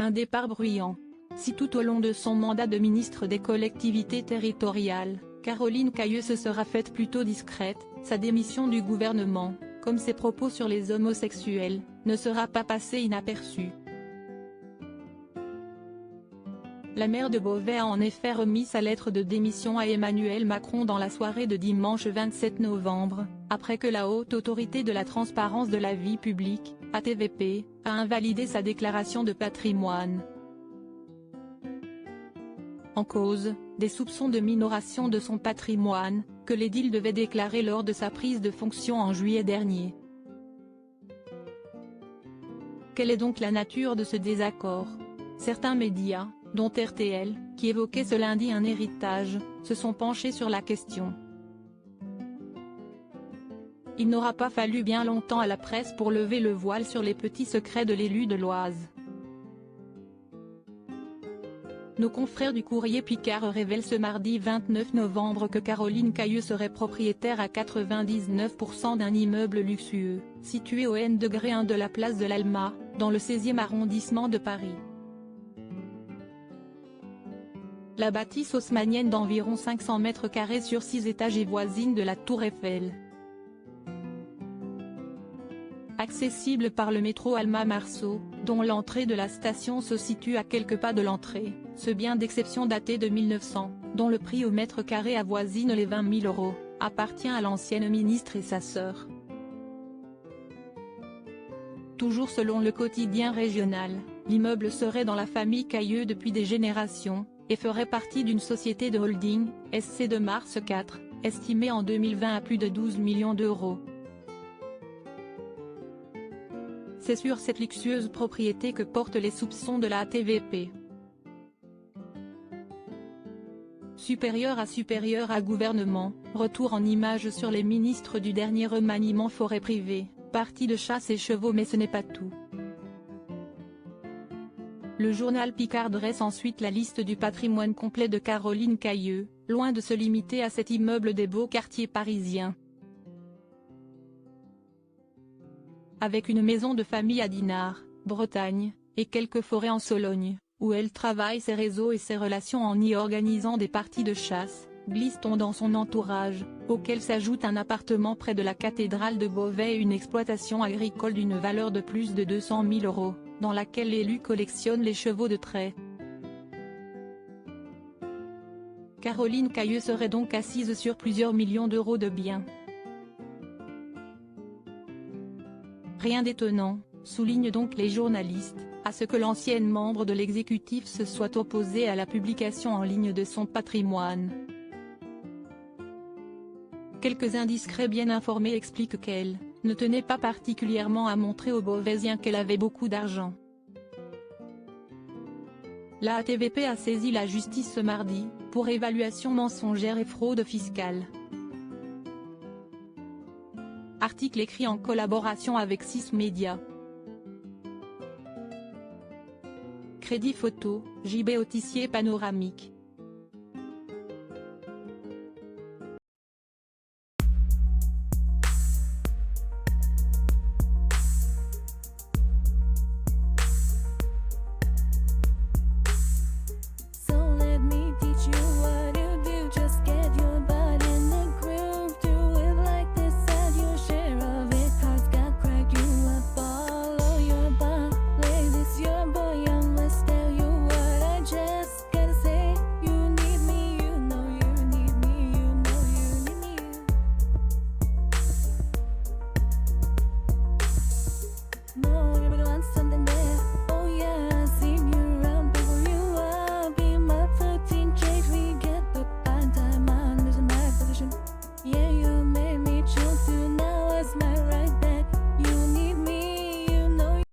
un départ bruyant. Si tout au long de son mandat de ministre des collectivités territoriales, Caroline Cayeux se sera faite plutôt discrète, sa démission du gouvernement, comme ses propos sur les homosexuels, ne sera pas passée inaperçue. La maire de Beauvais a en effet remis sa lettre de démission à Emmanuel Macron dans la soirée de dimanche 27 novembre, après que la Haute Autorité de la Transparence de la Vie Publique, HATVP, a invalidé sa déclaration de patrimoine. En cause, des soupçons de minoration de son patrimoine, que l'édile devait déclarer lors de sa prise de fonction en juillet dernier. Quelle est donc la nature de ce désaccord? Certains médias, dont RTL, qui évoquaient ce lundi un héritage, se sont penchés sur la question. Il n'aura pas fallu bien longtemps à la presse pour lever le voile sur les petits secrets de l'élu de l'Oise. Nos confrères du Courrier Picard révèlent ce mardi 29 novembre que Caroline Cayeux serait propriétaire à 99% d'un immeuble luxueux, situé au N-1 de la place de l'Alma, dans le 16e arrondissement de Paris. La bâtisse haussmannienne d'environ 500 mètres carrés sur 6 étages est voisine de la Tour Eiffel. Accessible par le métro Alma-Marceau, dont l'entrée de la station se situe à quelques pas de l'entrée, ce bien d'exception daté de 1900, dont le prix au mètre carré avoisine les 20 000 €, appartient à l'ancienne ministre et sa sœur. Toujours selon le quotidien régional, l'immeuble serait dans la famille Cayeux depuis des générations, et ferait partie d'une société de holding, SC de Mars 4, estimée en 2020 à plus de 12 millions d'euros. C'est sur cette luxueuse propriété que portent les soupçons de la HATVP. Supérieur à gouvernement, retour en images sur les ministres du dernier remaniement forêt privée, partie de chasse et chevaux, mais ce n'est pas tout. Le journal Picard dresse ensuite la liste du patrimoine complet de Caroline Cayeux, loin de se limiter à cet immeuble des beaux quartiers parisiens. Avec une maison de famille à Dinard, Bretagne, et quelques forêts en Sologne, où elle travaille ses réseaux et ses relations en y organisant des parties de chasse, glisse-t-on dans son entourage, auquel s'ajoute un appartement près de la cathédrale de Beauvais et une exploitation agricole d'une valeur de plus de 200 000 €, dans laquelle l'élu collectionne les chevaux de trait. Caroline Cayeux serait donc assise sur plusieurs millions d'euros de biens. Rien d'étonnant, soulignent donc les journalistes, à ce que l'ancienne membre de l'exécutif se soit opposée à la publication en ligne de son patrimoine. Quelques indiscrets bien informés expliquent qu'elle ne tenait pas particulièrement à montrer aux Beauvaisiens qu'elle avait beaucoup d'argent. La HATVP a saisi la justice ce mardi, pour évaluation mensongère et fraude fiscale. Article écrit en collaboration avec 6 médias. Crédit photo, JB Autissier panoramique.